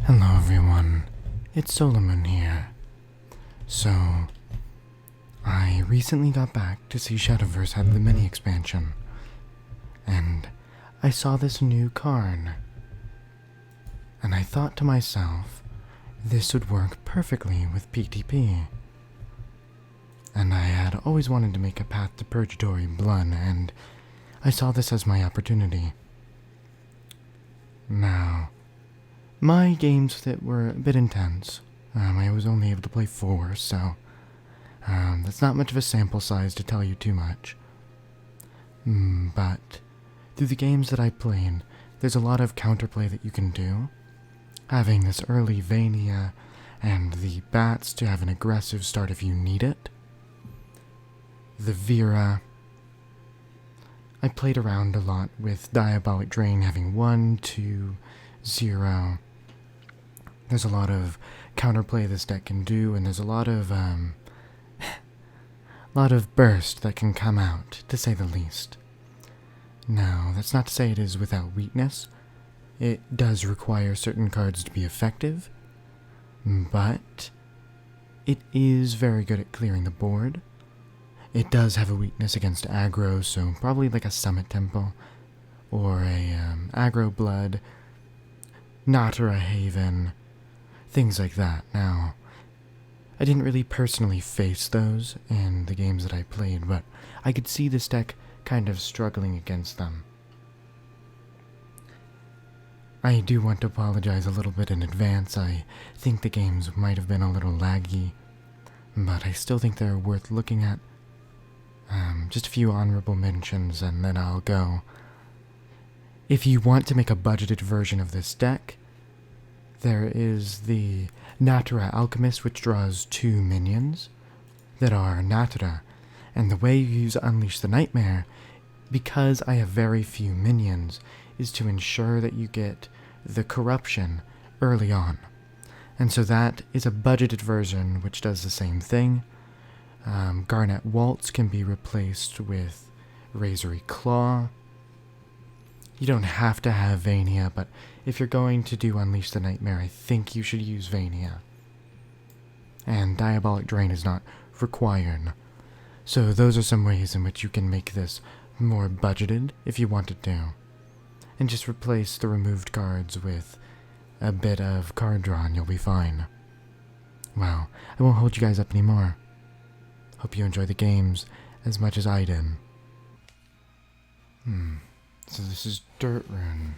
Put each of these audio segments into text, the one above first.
Hello everyone, it's Solomon here. So, I recently got back to see Shadowverse have the mini expansion, and I saw this new Karn. And I thought to myself, this would work perfectly with PTP. And I had always wanted to make a Path to Purgatory Blood, and I saw this as my opportunity. Now, my games that were a bit intense. I was only able to play 4, so that's not much of a sample size to tell you too much. But through the games that I played, there's a lot of counterplay that you can do. Having this early Vania and the bats to have an aggressive start if you need it. The Vera. I played around a lot with Diabolic Drain having 1, 2, 0. There's a lot of counterplay this deck can do, and there's a lot of burst that can come out, to say the least. Now, that's not to say it is without weakness. It does require certain cards to be effective, but it is very good at clearing the board. It does have a weakness against aggro, so probably like a Summit Temple, or a aggro Blood, Natara Haven, things like that. Now, I didn't really personally face those in the games that I played, but I could see this deck kind of struggling against them. I do want to apologize a little bit in advance. I think the games might have been a little laggy, but I still think they're worth looking at. Just a few honorable mentions and then I'll go. If you want to make a budgeted version of this deck, there is the Natara Alchemist, which draws 2 minions that are Natara, and the way you use Unleash the Nightmare, because I have very few minions, is to ensure that you get the corruption early on. And so that is a budgeted version which does the same thing. Garnet Waltz can be replaced with Razory Claw. You don't have to have Vania, but if you're going to do Unleash the Nightmare, I think you should use Vania. And Diabolic Drain is not required. So those are some ways in which you can make this more budgeted if you wanted to. And just replace the removed cards with a bit of card draw and you'll be fine. Well, I won't hold you guys up anymore. Hope you enjoy the games as much as I did. So this is Dirt Rune.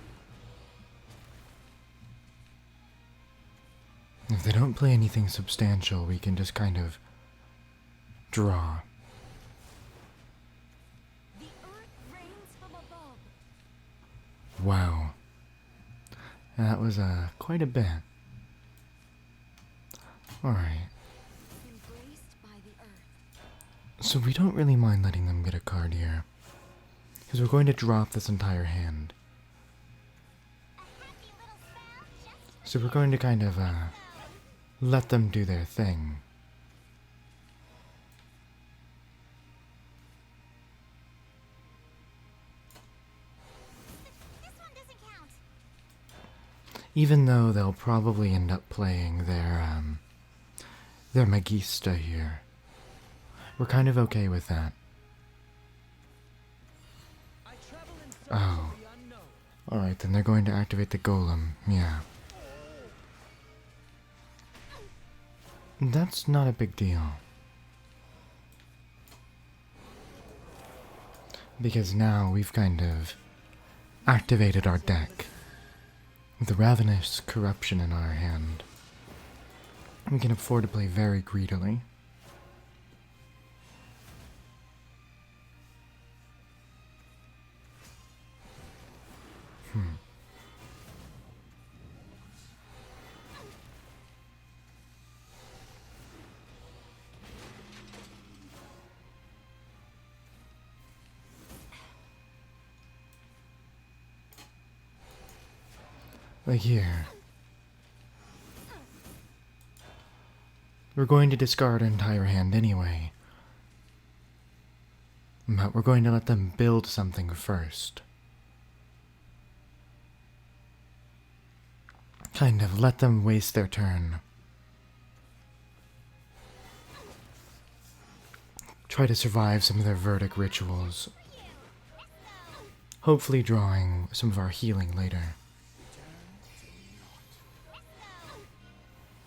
If they don't play anything substantial, we can just kind of draw. The earth rains from above. Wow. That was quite a bit. Alright. Embraced by the earth. So we don't really mind letting them get a card here. Because we're going to drop this entire hand. So we're going to kind of let them do their thing. This one doesn't count. Even though they'll probably end up playing their Magista here. We're kind of okay with that. Oh. Alright, then they're going to activate the Golem, yeah. That's not a big deal. Because now we've kind of activated our deck. With the Ravenous Corruption in our hand. We can afford to play very greedily. Like here. We're going to discard our entire hand anyway. But we're going to let them build something first. kind of let them waste their turn. Try to survive some of their verdict rituals. Hopefully drawing some of our healing later.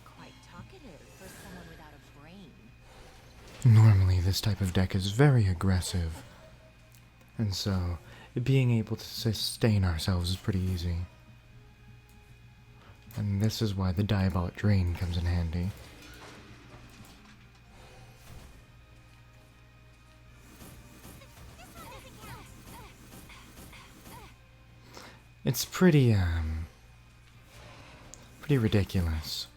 Quite talkative for someone without a brain. Normally this type of deck is very aggressive, and so being able to sustain ourselves is pretty easy. And this is why the Diabolic Drain comes in handy. It's pretty ridiculous.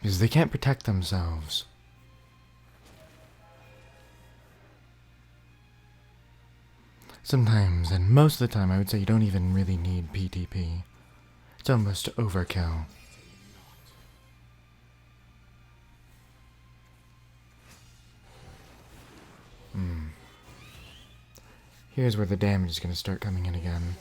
Because they can't protect themselves. Sometimes, and most of the time, I would say you don't even really need PTP. It's almost overkill. Here's where the damage is going to start coming in again.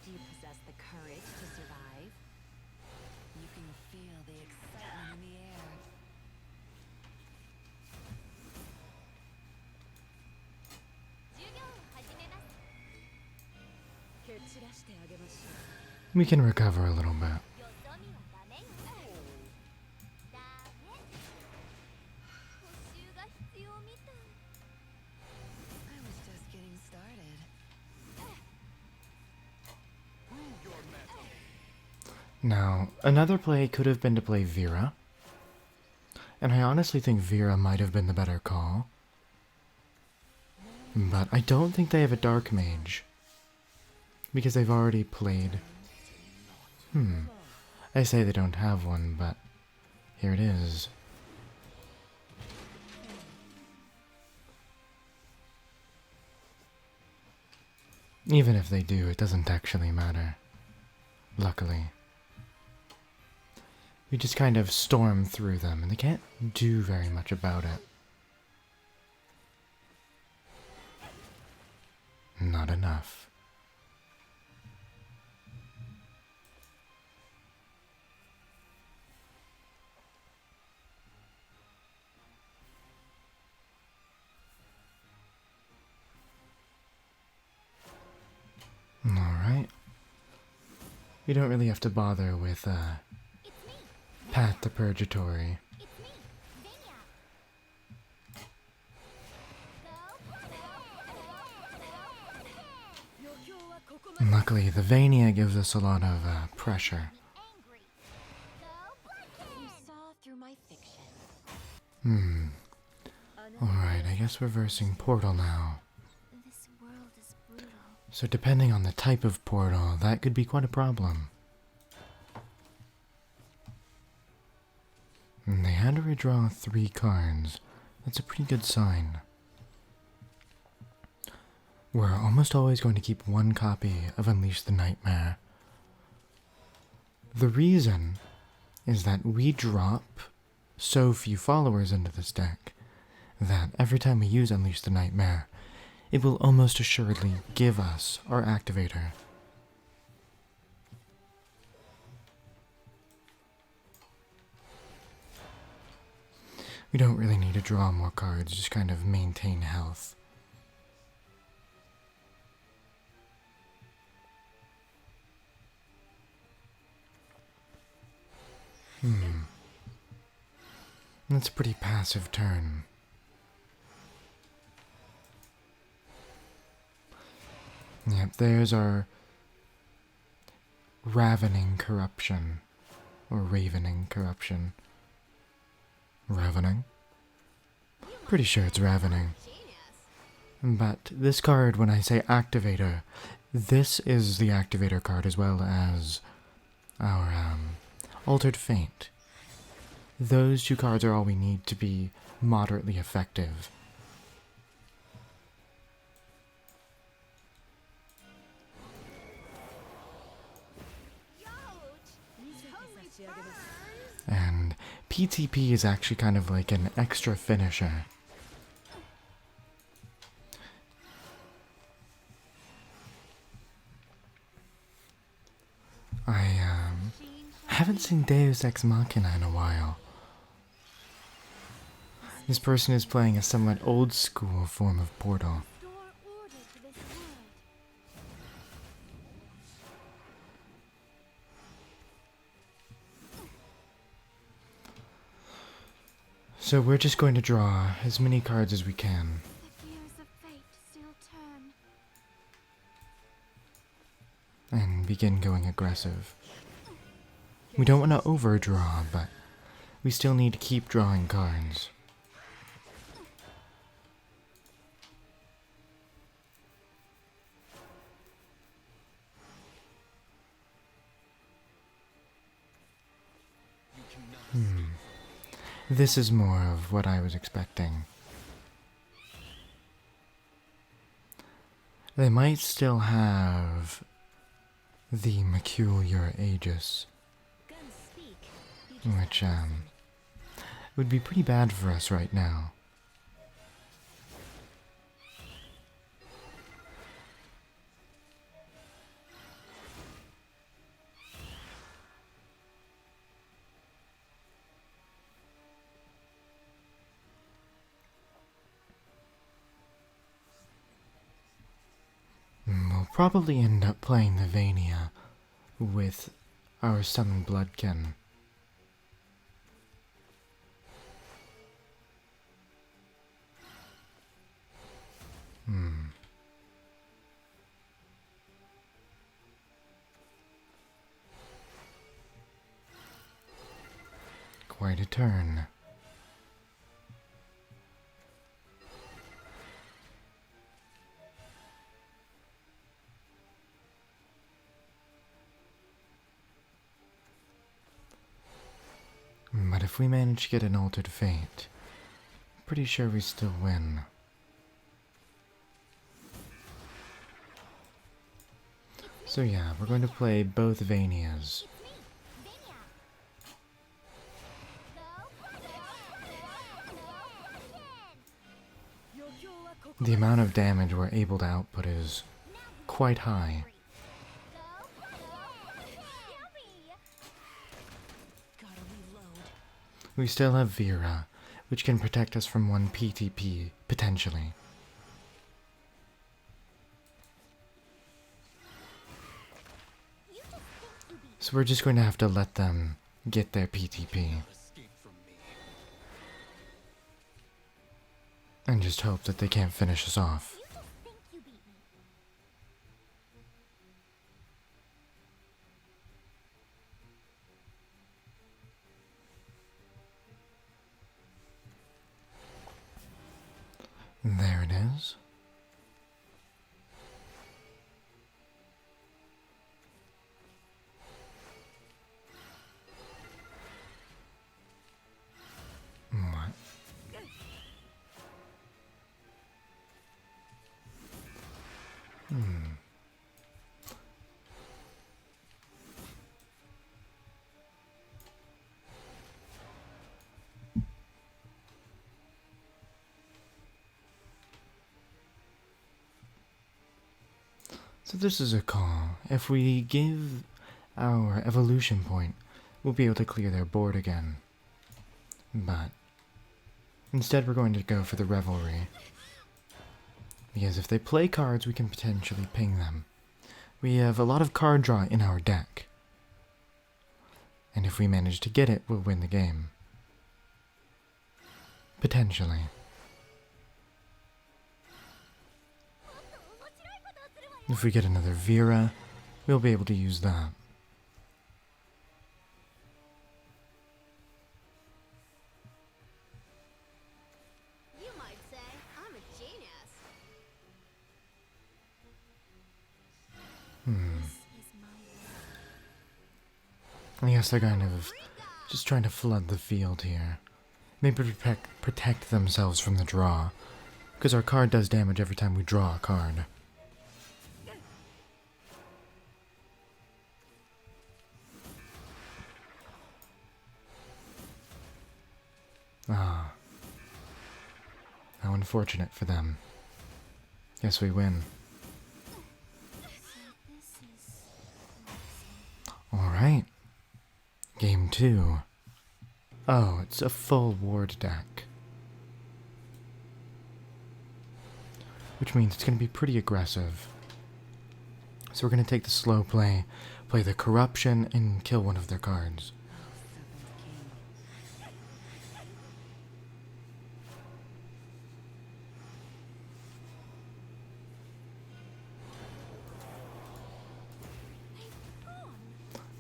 Do you possess the courage to survive? You can feel the excitement in the air. We can recover a little bit. I was just getting started. Now, another play could have been to play Vera. And I honestly think Vera might have been the better call. But I don't think they have a Dark Mage. Because they've already played... I say they don't have one, but here it is. Even if they do, it doesn't actually matter. Luckily. We just kind of storm through them, and they can't do very much about it. Not enough. Alright. We don't really have to bother with, Path to Purgatory. Luckily, the Vania gives us a lot of, pressure. You saw through my fiction. Alright, I guess we're versing Portal now. This world is brutal. So depending on the type of portal, that could be quite a problem. And they had to redraw 3 cards. That's a pretty good sign. We're almost always going to keep 1 copy of Unleash the Nightmare. The reason is that we drop so few followers into this deck that every time we use Unleash the Nightmare, it will almost assuredly give us our activator. We don't really need to draw more cards, just kind of maintain health. That's a pretty passive turn. Yep, there's our Ravening Corruption. Or Ravening Corruption. Ravening? Pretty sure it's Ravening. But this card, when I say Activator, this is the Activator card as well as our Altered Fate. Those 2 cards are all we need to be moderately effective. And PTP is actually kind of like an extra finisher. I haven't seen Deus Ex Machina in a while. This person is playing a somewhat old school form of Portal. Restore order to this world. So we're just going to draw as many cards as we can The gears of fate still turn. and begin going aggressive. We don't want to overdraw, but we still need to keep drawing cards. This is more of what I was expecting. They might still have the Mercurial Aegis, Guns speak. You just which have to would be pretty bad for us right now. We'll probably end up playing the Vania with our summoned Bloodkin. Quite a turn. But if we manage to get an Altered Fate, pretty sure we still win. So yeah, we're going to play both Vanias. The amount of damage we're able to output is quite high. gotta reload. We still have Vera, which can protect us from one PTP, potentially. So we're just going to have to let them get their PTP. And just hope that they can't finish us off. There it is. What? So this is a call. If we give our evolution point, we'll be able to clear their board again. But instead we're going to go for the Revelry. Because if they play cards, we can potentially ping them. We have a lot of card draw in our deck. And if we manage to get it, we'll win the game. Potentially. If we get another Vera, we'll be able to use that. You might say I'm a genius. This is my I guess they're kind of just trying to flood the field here. Maybe protect themselves from the draw. Because our card does damage every time we draw a card. Ah. How unfortunate for them. Guess we win. too. Oh, it's a full ward deck. Which means it's going to be pretty aggressive. So we're going to take the slow play, play the corruption, and kill one of their cards.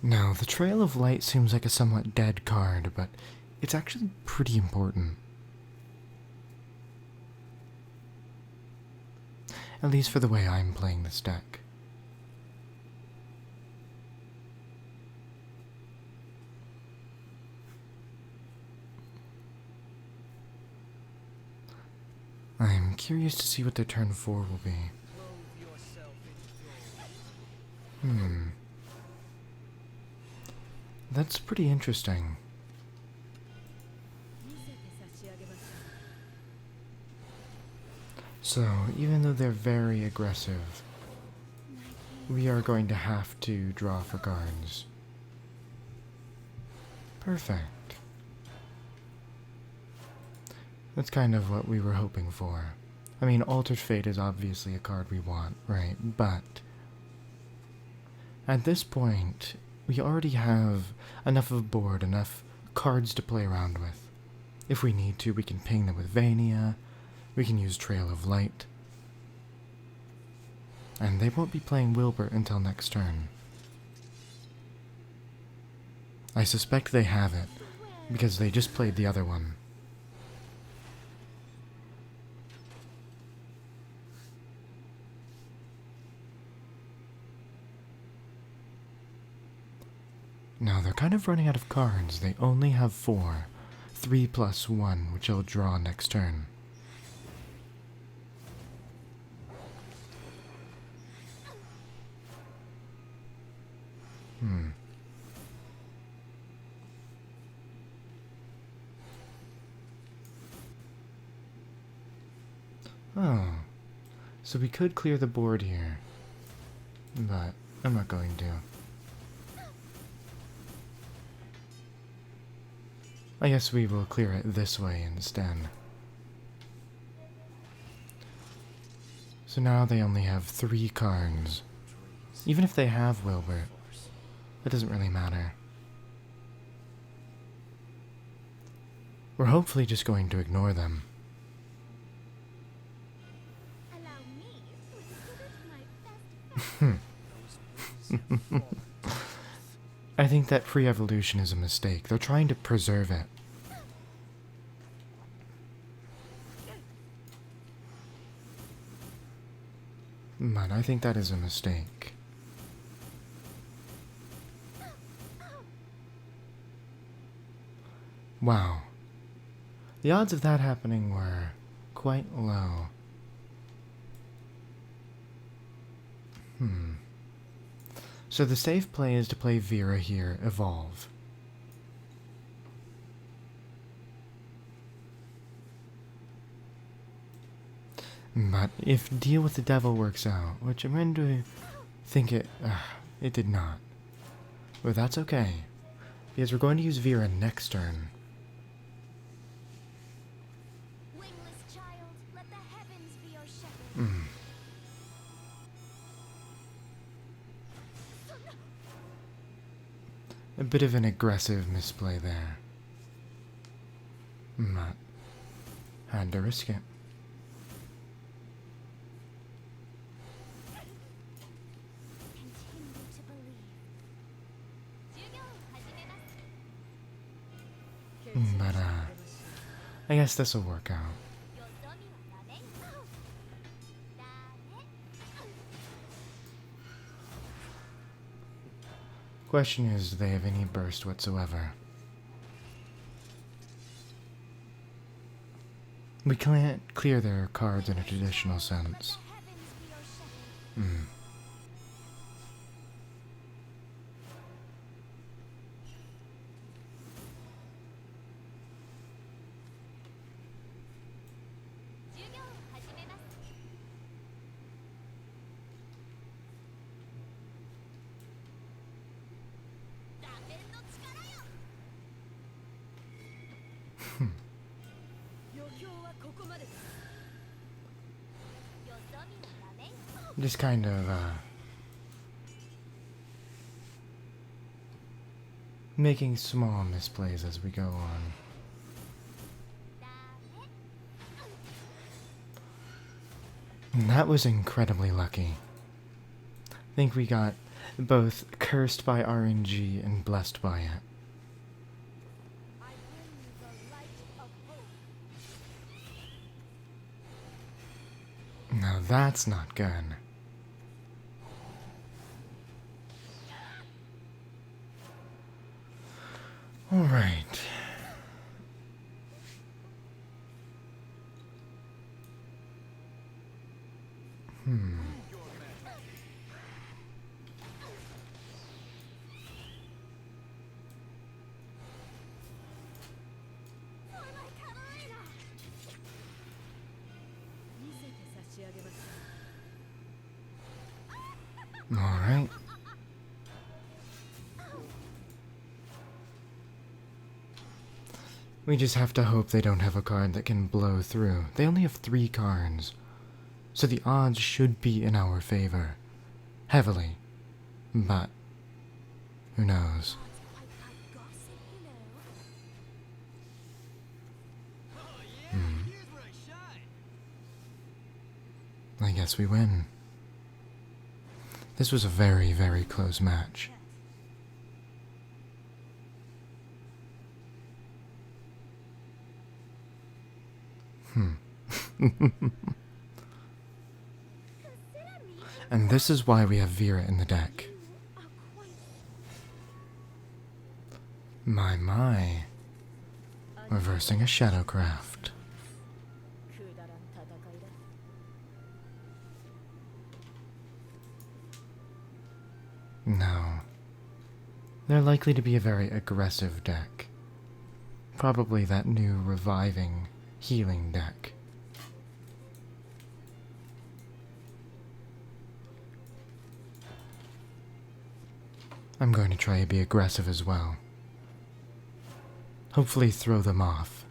Now, the Trail of Light seems like a somewhat dead card, but it's actually pretty important. At least for the way I'm playing this deck. I'm curious to see what their turn 4 will be. That's pretty interesting. So, even though they're very aggressive, we are going to have to draw for cards. Perfect. That's kind of what we were hoping for. I mean, Altered Fate is obviously a card we want, right? But at this point, we already have enough of a board, enough cards to play around with. If we need to, we can ping them with Vania, we can use Trail of Light, and they won't be playing Wilbert until next turn. I suspect they have it, because they just played the other one. Now they're kind of running out of cards. They only have 4. 3 plus 1, which I'll draw next turn. Oh. So we could clear the board here. But I'm not going to. I guess we will clear it this way instead. So now they only have 3 cards. Even if they have Wilbert, it doesn't really matter. We're hopefully just going to ignore them. I think that pre-evolution is a mistake. They're trying to preserve it. But I think that is a mistake. Wow. The odds of that happening were quite low. So the safe play is to play Vera here, evolve. But if Deal with the Devil works out, which I'm going to think it did not. But that's okay, because we're going to use Vera next turn. Wingless child, let the heavens be your shepherd. A bit of an aggressive misplay there. But had to risk it. Continue to believe. But I guess this will work out. Question is, do they have any burst whatsoever? We can't clear their cards in a traditional sense. Just kind of, making small misplays as we go on. And that was incredibly lucky. I think we got both cursed by RNG and blessed by it. Now that's not good. Alright. Alright. We just have to hope they don't have a card that can blow through. They only have 3 cards, so the odds should be in our favor. Heavily. But, who knows? I guess we win. This was a very, very close match. And this is why we have Vera in the deck. My. Reversing a Shadowcraft. No. They're likely to be a very aggressive deck. Probably that new reviving, healing deck. I'm going to try to be aggressive as well. Hopefully throw them off.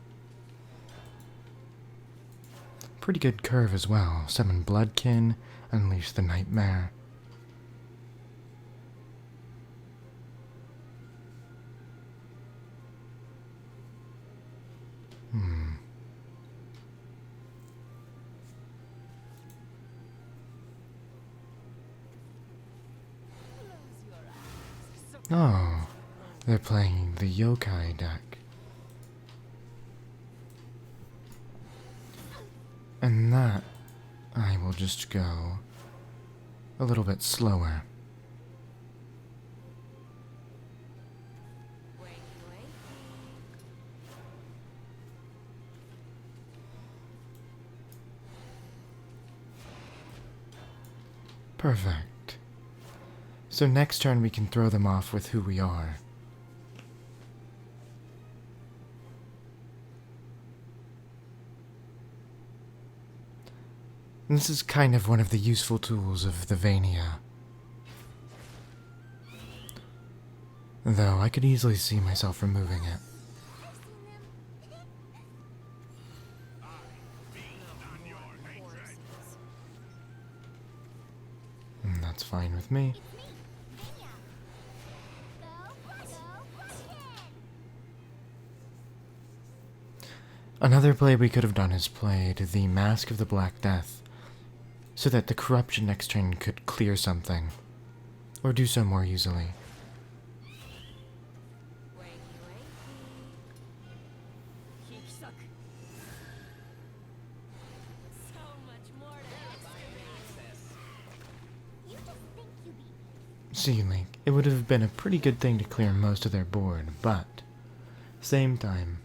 Pretty good curve as well. Summon Bloodkin, unleash the Nightmare. Oh, they're playing the yokai deck. And that, I will just go a little bit slower. Perfect. So next turn we can throw them off with who we are. And this is kind of one of the useful tools of the Vania. Though I could easily see myself removing it. And that's fine with me. Another play we could have done is played the Mask of the Black Death, so that the corruption next turn could clear something, or do so more easily. See, Link, it would have been a pretty good thing to clear most of their board, but same time.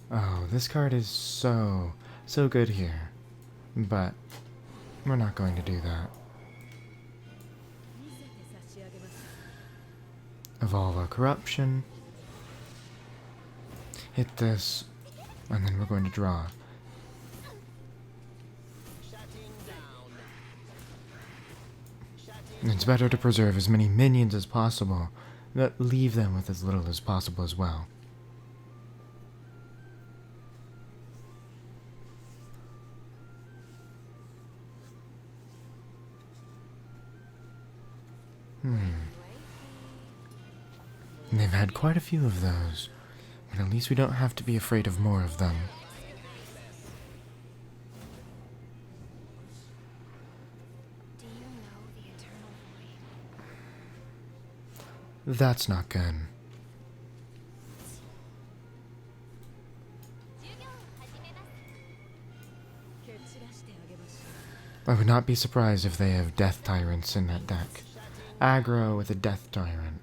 Oh, this card is so good here. But we're not going to do that. Evolve our corruption. Hit this And then we're going to draw. It's better to preserve as many minions as possible, but leave them with as little as possible as well. They've had quite a few of those, but at least we don't have to be afraid of more of them. Do you know the eternal void? That's not good. I would not be surprised if they have Death Tyrants in that deck. Aggro with a Death Tyrant.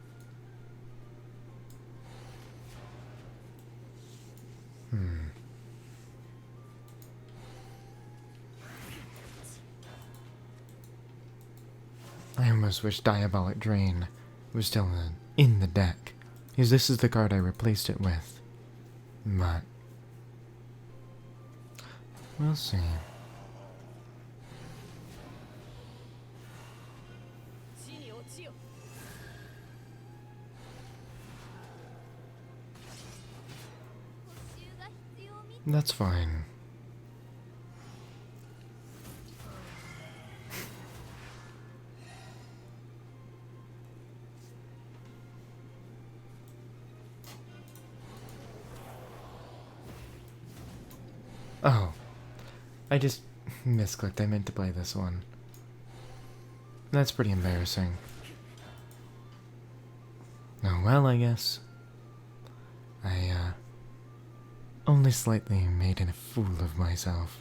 I almost wish Diabolic Drain was still in the deck, because this is the card I replaced it with. But we'll see. That's fine. Oh, I just misclicked. I meant to play this one. That's pretty embarrassing. Oh well, I guess. I, only slightly made a fool of myself.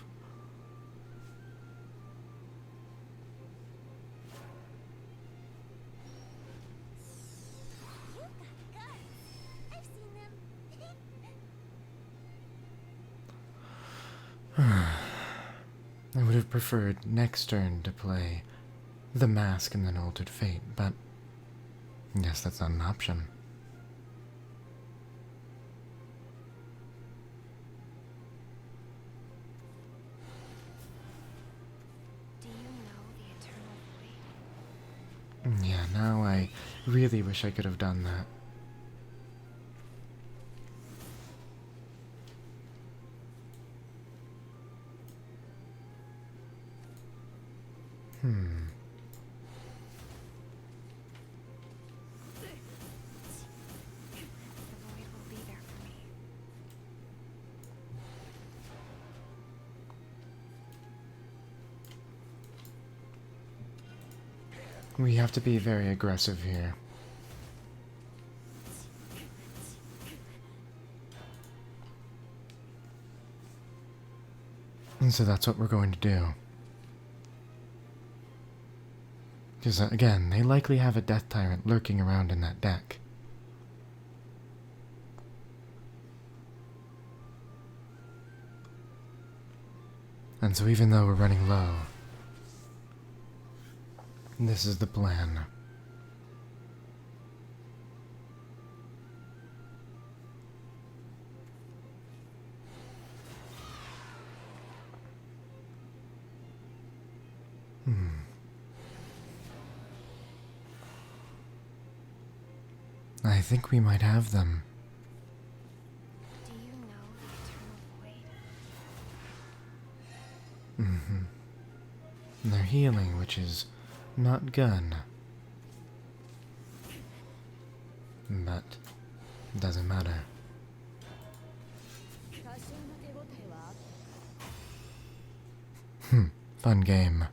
I would have preferred next turn to play the Mask and then Altered Fate, but I guess that's not an option. Do you know the eternal void? Yeah, now I really wish I could have done that. The void will be there for me. We have to be very aggressive here. And so that's what we're going to do. Because, again, they likely have a Death Tyrant lurking around in that deck. And so even though we're running low, this is the plan. I think we might have them. Do you know the eternal void? They're healing, which is not gun. But doesn't matter. Fun game.